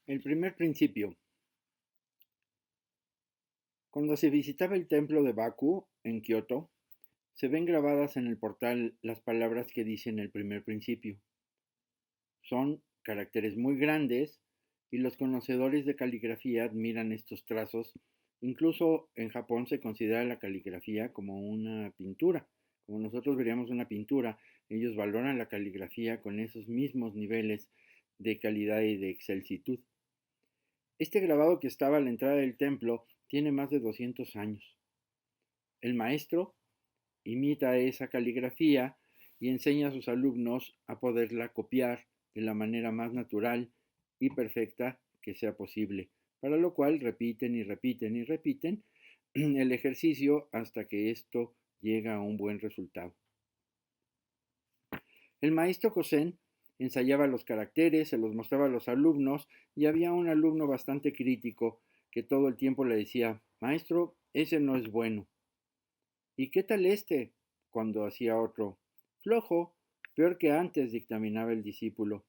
El primer principio. Cuando se visitaba el templo de Baku, en Kioto, se ven grabadas en el portal las palabras que dicen el primer principio. Son caracteres muy grandes y los conocedores de caligrafía admiran estos trazos. Incluso en Japón se considera la caligrafía como una pintura. Como nosotros veríamos una pintura, ellos valoran la caligrafía con esos mismos niveles de calidad y de excelsitud. Este grabado que estaba a la entrada del templo tiene más de 200 años. El maestro imita esa caligrafía y enseña a sus alumnos a poderla copiar de la manera más natural y perfecta que sea posible, para lo cual repiten y repiten y repiten el ejercicio hasta que esto llega a un buen resultado. El maestro Kosen ensayaba los caracteres, se los mostraba a los alumnos y había un alumno bastante crítico que todo el tiempo le decía, maestro, ese no es bueno. ¿Y qué tal este? Cuando hacía otro, flojo, peor que antes, dictaminaba el discípulo.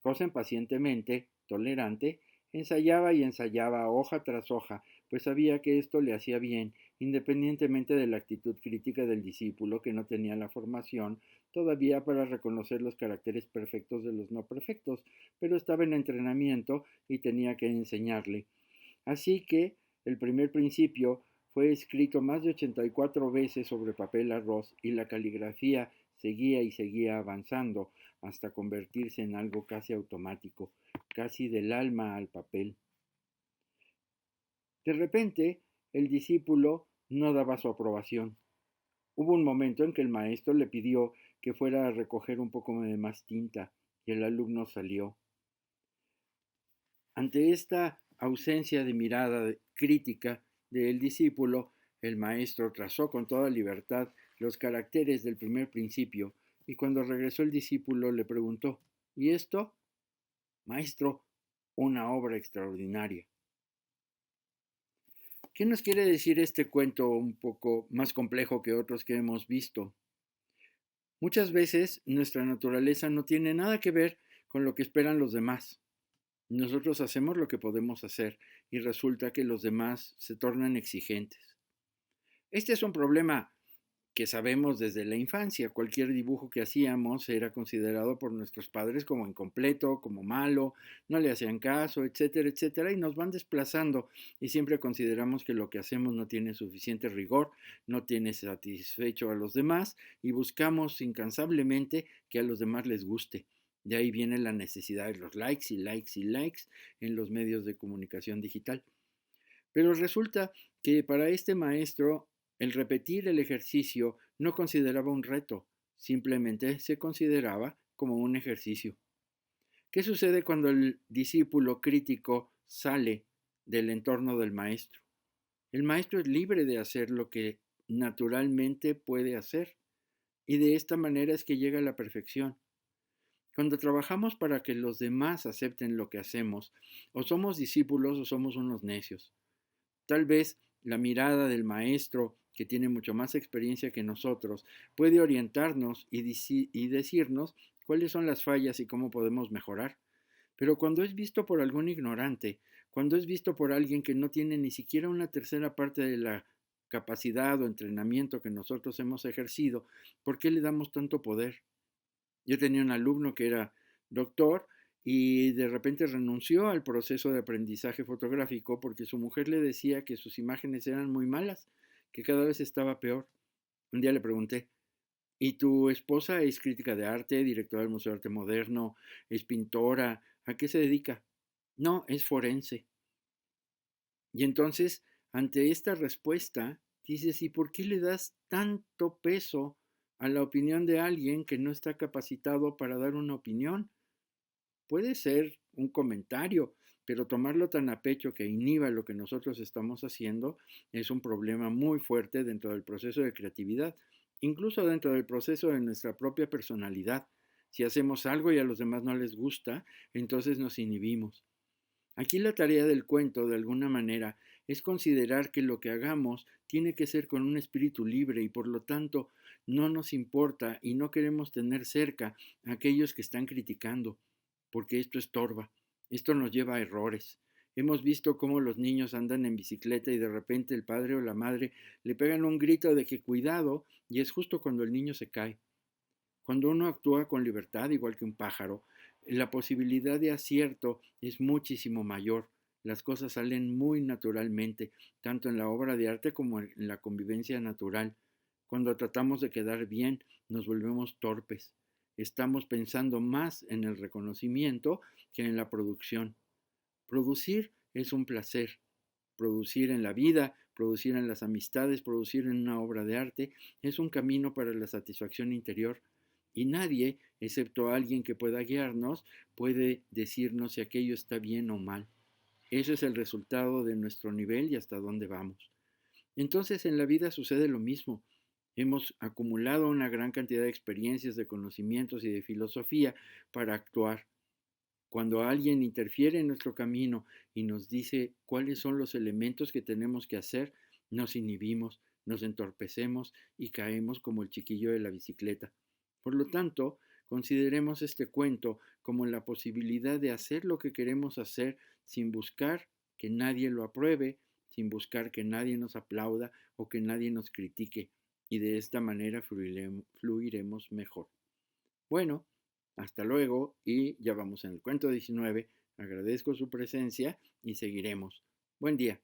Kosen pacientemente, tolerante, ensayaba y ensayaba hoja tras hoja, pues sabía que esto le hacía bien, independientemente de la actitud crítica del discípulo que no tenía la formación todavía para reconocer los caracteres perfectos de los no perfectos, pero estaba en entrenamiento y tenía que enseñarle. Así que el primer principio fue escrito más de 84 veces sobre papel arroz y la caligrafía seguía y seguía avanzando hasta convertirse en algo casi automático, casi del alma al papel. De repente, el discípulo no daba su aprobación. Hubo un momento en que el maestro le pidió que fuera a recoger un poco de más tinta y el alumno salió. Ante esta ausencia de mirada crítica del discípulo, el maestro trazó con toda libertad los caracteres del primer principio y cuando regresó el discípulo le preguntó, ¿y esto? Maestro, una obra extraordinaria. ¿Qué nos quiere decir este cuento un poco más complejo que otros que hemos visto? Muchas veces nuestra naturaleza no tiene nada que ver con lo que esperan los demás. Nosotros hacemos lo que podemos hacer y resulta que los demás se tornan exigentes. Este es un problema que sabemos desde la infancia. Cualquier dibujo que hacíamos era considerado por nuestros padres como incompleto, como malo, no le hacían caso, etcétera, etcétera, y nos van desplazando y siempre consideramos que lo que hacemos no tiene suficiente rigor, no tiene satisfecho a los demás y buscamos incansablemente que a los demás les guste. De ahí viene la necesidad de los likes y likes y likes en los medios de comunicación digital. Pero resulta que para este maestro el repetir el ejercicio no consideraba un reto, simplemente se consideraba como un ejercicio. ¿Qué sucede cuando el discípulo crítico sale del entorno del maestro? El maestro es libre de hacer lo que naturalmente puede hacer y de esta manera es que llega a la perfección. Cuando trabajamos para que los demás acepten lo que hacemos, o somos discípulos o somos unos necios. Tal vez la mirada del maestro, que tiene mucho más experiencia que nosotros, puede orientarnos y decirnos cuáles son las fallas y cómo podemos mejorar. Pero cuando es visto por algún ignorante, cuando es visto por alguien que no tiene ni siquiera una tercera parte de la capacidad o entrenamiento que nosotros hemos ejercido, ¿por qué le damos tanto poder? Yo tenía un alumno que era doctor y de repente renunció al proceso de aprendizaje fotográfico porque su mujer le decía que sus imágenes eran muy malas, que cada vez estaba peor. Un día le pregunté, ¿y tu esposa es crítica de arte, directora del Museo de Arte Moderno, es pintora? ¿A qué se dedica? No, es forense. Y entonces, ante esta respuesta, dices, ¿y por qué le das tanto peso a la opinión de alguien que no está capacitado para dar una opinión? Puede ser un comentario, pero tomarlo tan a pecho que inhiba lo que nosotros estamos haciendo es un problema muy fuerte dentro del proceso de creatividad, incluso dentro del proceso de nuestra propia personalidad. Si hacemos algo y a los demás no les gusta, entonces nos inhibimos. Aquí la tarea del cuento, de alguna manera, es considerar que lo que hagamos tiene que ser con un espíritu libre y por lo tanto no nos importa y no queremos tener cerca a aquellos que están criticando, porque esto estorba. Esto nos lleva a errores. Hemos visto cómo los niños andan en bicicleta y de repente el padre o la madre le pegan un grito de que cuidado y es justo cuando el niño se cae. Cuando uno actúa con libertad, igual que un pájaro, la posibilidad de acierto es muchísimo mayor. Las cosas salen muy naturalmente, tanto en la obra de arte como en la convivencia natural. Cuando tratamos de quedar bien, nos volvemos torpes. Estamos pensando más en el reconocimiento que en la producción. Producir es un placer. Producir en la vida, producir en las amistades, producir en una obra de arte, es un camino para la satisfacción interior. Y nadie, excepto alguien que pueda guiarnos, puede decirnos si aquello está bien o mal. Ese es el resultado de nuestro nivel y hasta dónde vamos. Entonces en la vida sucede lo mismo. Hemos acumulado una gran cantidad de experiencias, de conocimientos y de filosofía para actuar. Cuando alguien interfiere en nuestro camino y nos dice cuáles son los elementos que tenemos que hacer, nos inhibimos, nos entorpecemos y caemos como el chiquillo de la bicicleta. Por lo tanto, consideremos este cuento como la posibilidad de hacer lo que queremos hacer sin buscar que nadie lo apruebe, sin buscar que nadie nos aplauda o que nadie nos critique, y de esta manera fluiremos mejor. Bueno, hasta luego y ya vamos en el cuento 19. Agradezco su presencia y seguiremos. Buen día.